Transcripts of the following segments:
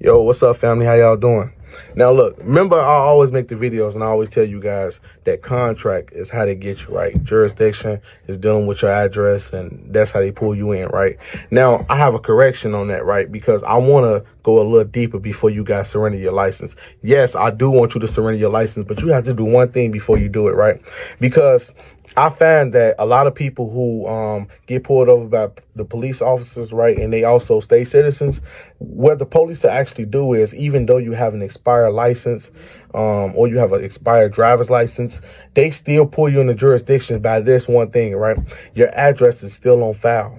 Yo, what's up, family? How y'all doing? Now, look, remember, I always make the videos and I always tell you guys that contract is how they get you, right? Jurisdiction is dealing with your address, and that's how they pull you in, right? Now, I have a correction on that, right? Because I want to go a little deeper before you guys surrender your license. Yes, I do want you to surrender your license, but you have to do one thing before you do it, right? Because I find that a lot of people who get pulled over by the police officers, right, and they also state citizens, what the police actually do is, even though you have an expired license or you have an expired driver's license, they still pull you in the jurisdiction by this one thing, right? Your address is still on file.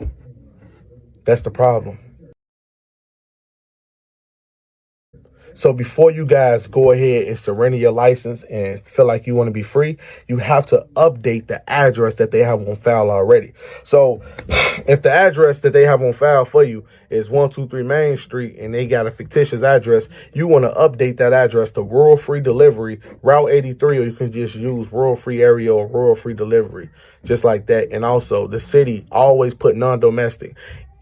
That's the problem. So before you guys go ahead and surrender your license and feel like you want to be free, you have to update the address that they have on file already. So if the address that they have on file for you is 123 Main Street and they got a fictitious address, you want to update that address to Rural Free Delivery, Route 83, or you can just use Rural Free Area or Rural Free Delivery, just like that. And also the city always put non-domestic.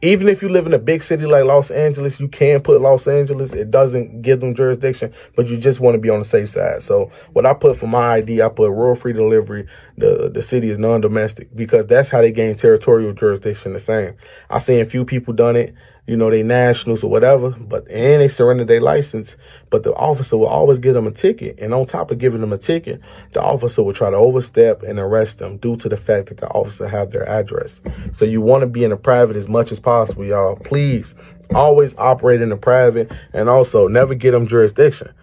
Even if you live in a big city like Los Angeles, you can put Los Angeles. It doesn't give them jurisdiction, but you just want to be on the safe side. So what I put for my ID, I put Rural Free Delivery. The city is non-domestic, because that's how they gain territorial jurisdiction the same. I seen a few people done it, you know, they nationals or whatever, and they surrender their license, but the officer will always give them a ticket. And on top of giving them a ticket, the officer will try to overstep and arrest them due to the fact that the officer have their address. So you want to be in the private as much as possible, y'all. Please always operate in the private, and also never get them jurisdiction.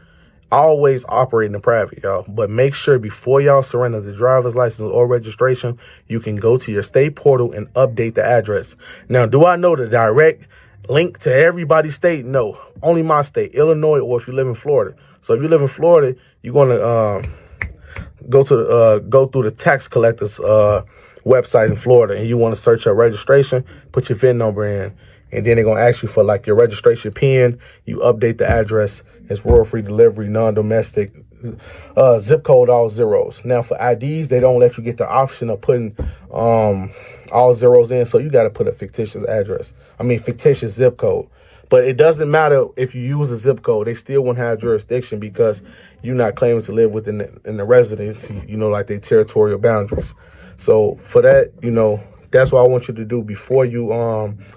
Always operate in the private, y'all. But make sure before y'all surrender the driver's license or registration, you can go to your state portal and update the address. Now, do I know the direct link to everybody's state? No, only my state, Illinois, or if you live in Florida. So if you live in Florida, you're going to go through the tax collector's website in Florida, and you want to search your registration, put your VIN number in, and then they're going to ask you for like your registration PIN. You update the address. It's Rural Free Delivery, non-domestic, zip code, all zeros. Now for IDs, they don't let you get the option of putting all zeros in, so you got to put a fictitious fictitious zip code. But it doesn't matter if you use a zip code, they still won't have jurisdiction, because you're not claiming to live within the residency, you know, like their territorial boundaries. So for that, you know, that's what I want you to do before you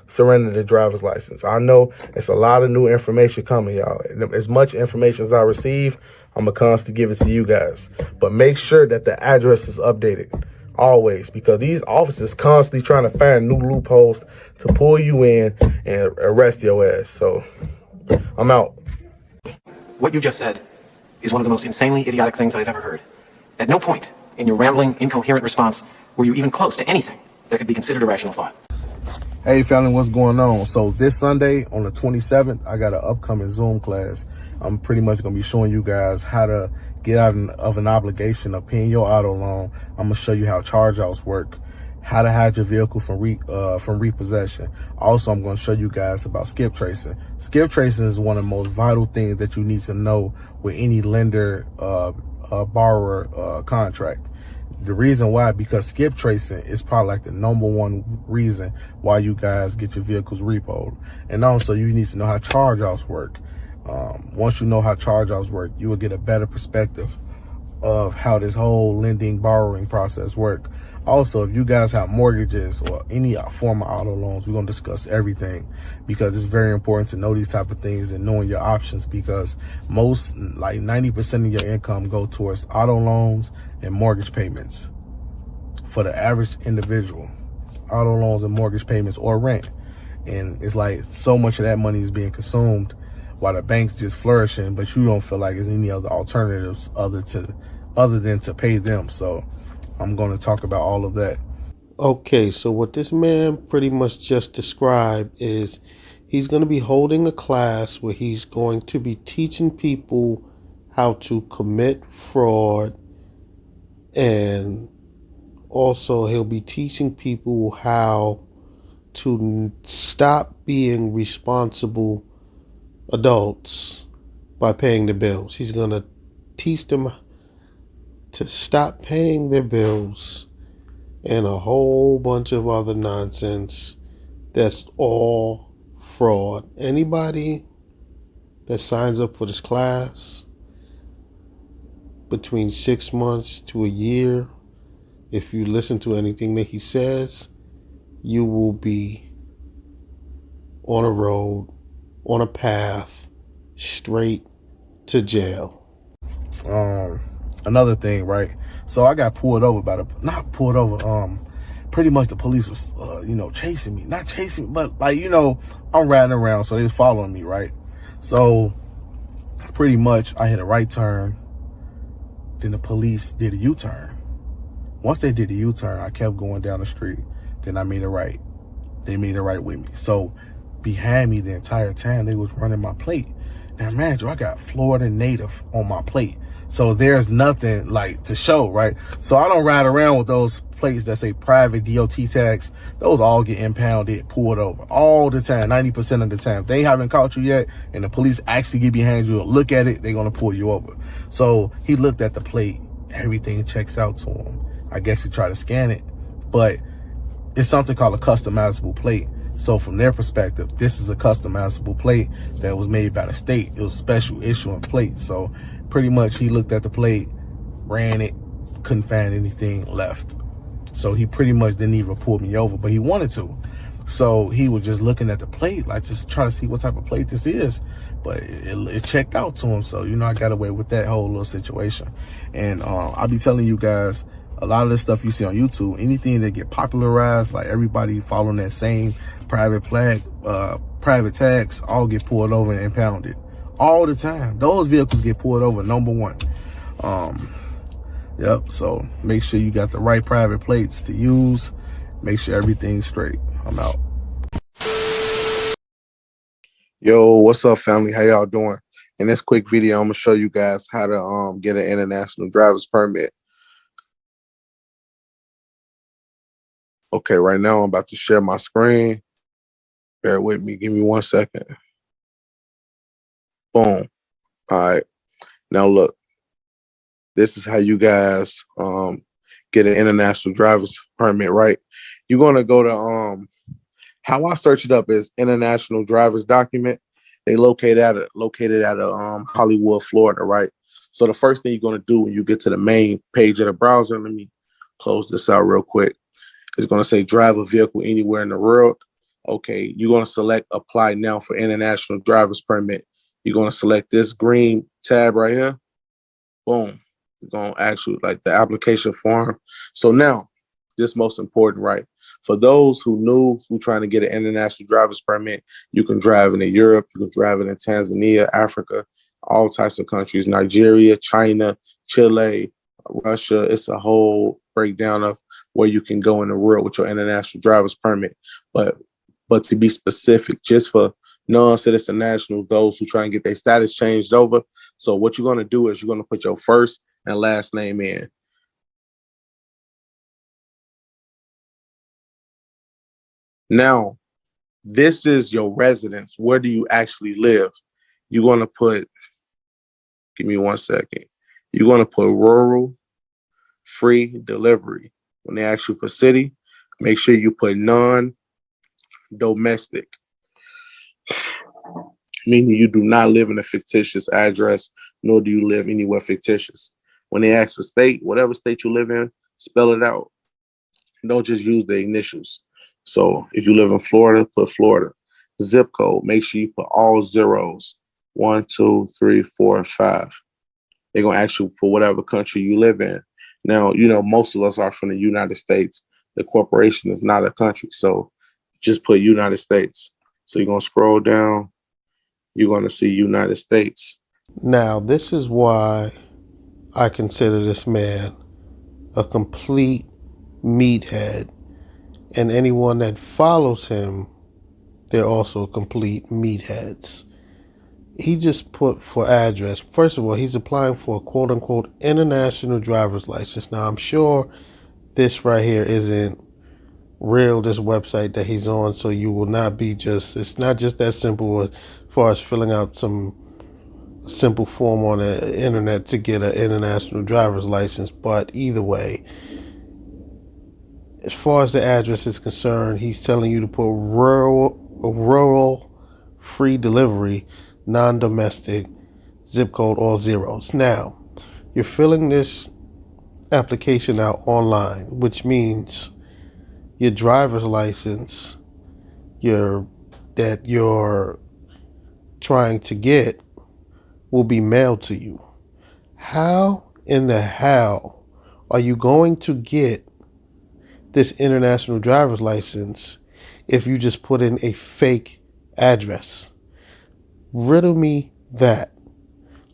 surrender the driver's license. I know it's a lot of new information coming, y'all. As much information as I receive, I'm going to constantly give it to you guys. But make sure that the address is updated always, because these officers constantly trying to find new loopholes to pull you in and arrest your ass. So I'm out. What you just said is one of the most insanely idiotic things I've ever heard. At no point in your rambling, incoherent response were you even close to anything that could be considered a rational thought. Hey, family, what's going on? So this Sunday on the 27th, I got an upcoming Zoom class. I'm pretty much going to be showing you guys how to get out of an obligation of paying your auto loan. I'm going to show you how charge-offs work, how to hide your vehicle from repossession. Also, I'm going to show you guys about skip tracing. Skip tracing is one of the most vital things that you need to know with any lender borrower contract. The reason why, because skip tracing is probably like the #1 reason why you guys get your vehicles repoed. And also, you need to know how charge-offs work. Once you know how charge-offs work, you will get a better perspective of how this whole lending, borrowing process work. Also, if you guys have mortgages or any form of auto loans, we're going to discuss everything, because it's very important to know these type of things and knowing your options, because most, like 90% of your income go towards auto loans and mortgage payments for the average individual. Auto loans and mortgage payments or rent. And it's like so much of that money is being consumed while the bank's just flourishing, but you don't feel like there's any other alternatives other than to pay them. So I'm going to talk about all of that. Okay, so what this man pretty much just described is he's going to be holding a class where he's going to be teaching people how to commit fraud, and also he'll be teaching people how to stop being responsible adults by paying the bills. He's going to teach them to stop paying their bills and a whole bunch of other nonsense that's all fraud. Anybody that signs up for this class, between 6 months to a year, if you listen to anything that he says, you will be on a road, on a path, straight to jail. Another thing, right? So I got pulled over not pulled over, pretty much the police was, chasing me. Not chasing me, but like, I'm riding around, so they was following me, right? So pretty much I hit a right turn, then the police did a U-turn. Once they did the U-turn, I kept going down the street, then I made a right. They made a right with me. So behind me the entire time, they was running my plate. Now, man, Joe, I got Florida native on my plate. So there's nothing like to show, right? So I don't ride around with those plates that say private DOT tags. Those all get impounded, pulled over all the time, 90% of the time. If they haven't caught you yet and the police actually get behind you, look at it, they're going to pull you over. So he looked at the plate. Everything checks out to him. I guess he tried to scan it, but it's something called a customizable plate. So from their perspective, this is a customizable plate that was made by the state. It was special issuing plate. So pretty much he looked at the plate, ran it, couldn't find anything left. So he pretty much didn't even pull me over, but he wanted to. So he was just looking at the plate, like just trying to see what type of plate this is. But it checked out to him. So, I got away with that whole little situation. And I'll be telling you guys, a lot of the stuff you see on YouTube, anything that get popularized, like everybody following that same private tags, all get pulled over and impounded all the time. Those vehicles get pulled over, number one. Yep. So make sure you got the right private plates to use. Make sure everything's straight. I'm out. Yo, what's up, family? How y'all doing? In this quick video, I'm gonna show you guys how to get an international driver's permit. Okay, right now I'm about to share my screen. Bear with me. Give me 1 second. Boom. All right. Now look, this is how you guys get an international driver's permit, right? You're going to go to, how I search it up is international driver's document. They located at Hollywood, Florida, right? So the first thing you're going to do when you get to the main page of the browser, let me close this out real quick. It's going to say drive a vehicle anywhere in the world. Okay, you're going to select apply now for international driver's permit. You're going to select this green tab right here. Boom. You're going to ask you like the application form. So now, this most important, right? For those who trying to get an international driver's permit, you can drive in Europe, you can drive it in Tanzania, Africa, all types of countries, Nigeria, China, Chile, Russia. It's a whole breakdown of where you can go in the world with your international driver's permit. But to be specific, just for non-citizen nationals, those who try and get their status changed over. So what you're going to do is you're going to put your first and last name in. Now, this is your residence. Where do you actually live? You're going to put, give me 1 second. You're going to put rural, free delivery. When they ask you for city, make sure you put non-domestic, meaning you do not live in a fictitious address, nor do you live anywhere fictitious. When they ask for state, whatever state you live in, spell it out. Don't just use the initials. So if you live in Florida, put Florida. Zip code, make sure you put all zeros. 1, 2, 3, 4, 5. They're going to ask you for whatever country you live in. Now, most of us are from the United States. The corporation is not a country. So just put United States. So you're going to scroll down. You're going to see United States. Now, this is why I consider this man a complete meathead. And anyone that follows him, they're also complete meatheads. He just put for address. First of all, he's applying for a quote-unquote international driver's license. Now, I'm sure this right here isn't real, this website that he's on, so you will not be it's not just that simple as far as filling out some simple form on the internet to get an international driver's license. But either way, as far as the address is concerned, he's telling you to put rural free delivery. non-domestic, zip code all zeros. Now, you're filling this application out online, which means your driver's license that you're trying to get will be mailed to you. How in the hell are you going to get this international driver's license if you just put in a fake address? Riddle me that.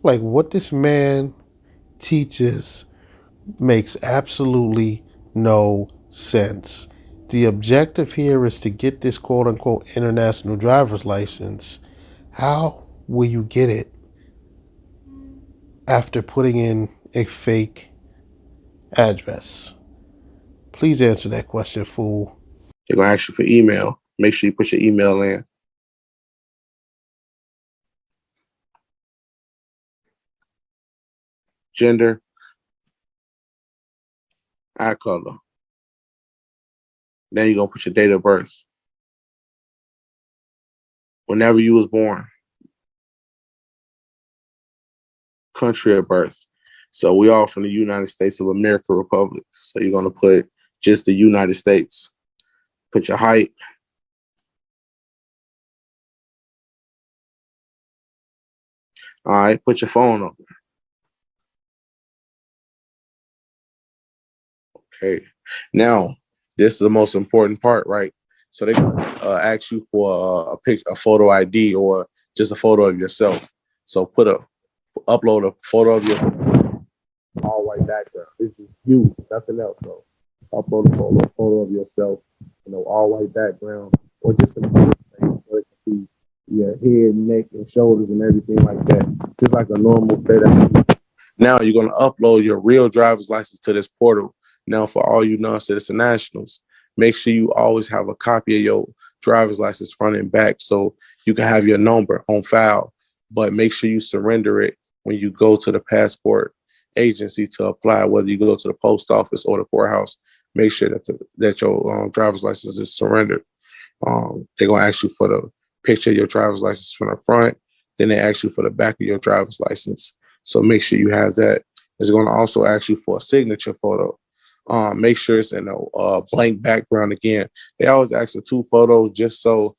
Like, what this man teaches makes absolutely no sense. The objective here is to get this quote unquote international driver's license. How will you get it after putting in a fake address? Please answer that question, fool. They're going to ask you for email. Make sure you put your email in. Gender, eye color. Then you're going to put your date of birth. Whenever you was born. Country of birth. So we all from the United States of America Republic. So you're going to put just the United States. Put your height. All right, put your phone number. Okay. Now, this is the most important part, right? So they ask you for a photo ID or just a photo of yourself. So upload a photo of your all white background. This is you, nothing else. So upload a photo of yourself, all white background, or just a face so they can see your head, neck, and shoulders and everything like that. Just like a normal fit. Now you're gonna upload your real driver's license to this portal. Now, for all you non-citizen nationals, make sure you always have a copy of your driver's license front and back so you can have your number on file. But make sure you surrender it when you go to the passport agency to apply, whether you go to the post office or the courthouse. Make sure that your driver's license is surrendered. They're going to ask you for the picture of your driver's license from the front. Then they ask you for the back of your driver's license. So make sure you have that. It's going to also ask you for a signature photo. Make sure it's in a blank background again. They always ask for 2 photos just so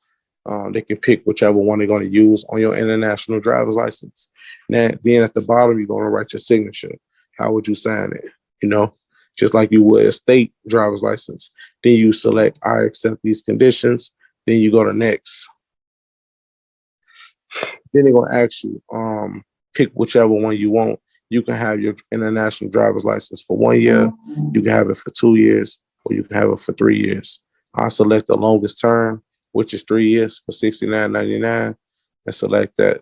they can pick whichever one they're going to use on your international driver's license. Then at the bottom, you're going to write your signature. How would you sign it? Just like you would a state driver's license. Then you select, I accept these conditions. Then you go to next. Then they're going to ask you, pick whichever one you want. You can have your international driver's license for 1 year. You can have it for 2 years, or you can have it for 3 years. I select the longest term, which is 3 years for $69.99, and select that.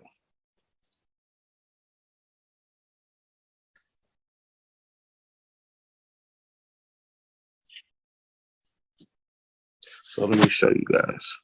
So let me show you guys.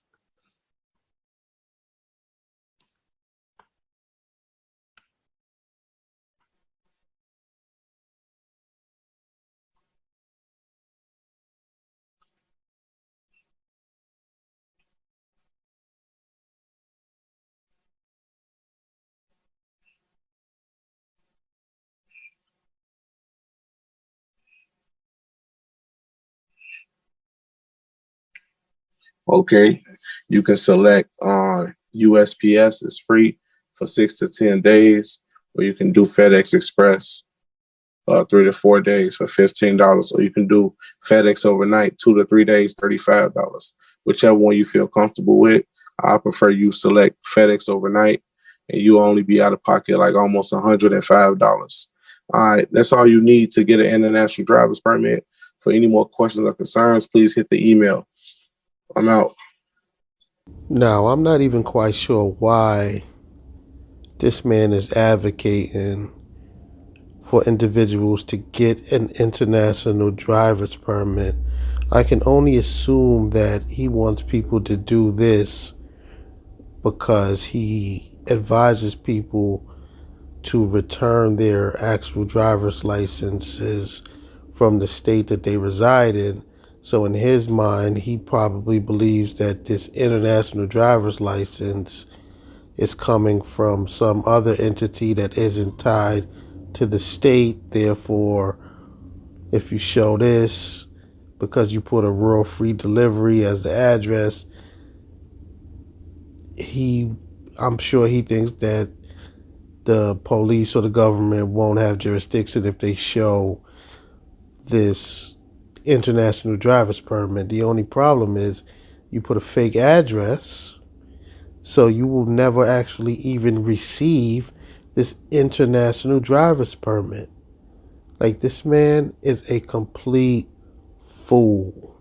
Okay, you can select USPS, it's free for 6 to 10 days, or you can do FedEx Express 3 to 4 days for $15, or you can do FedEx overnight 2 to 3 days, $35. Whichever one you feel comfortable with. I prefer you select FedEx overnight, and you only be out of pocket like almost $105. All right, that's all you need to get an international driver's permit. For any more questions or concerns, please hit the email. I'm out. Now, I'm not even quite sure why this man is advocating for individuals to get an international driver's permit. I can only assume that he wants people to do this because he advises people to return their actual driver's licenses from the state that they reside in. So in his mind, he probably believes that this international driver's license is coming from some other entity that isn't tied to the state. Therefore, if you show this, because you put a rural free delivery as the address, I'm sure he thinks that the police or the government won't have jurisdiction if they show this international driver's permit. The only problem is you put a fake address, so you will never actually even receive this international driver's permit. Like, this man is a complete fool.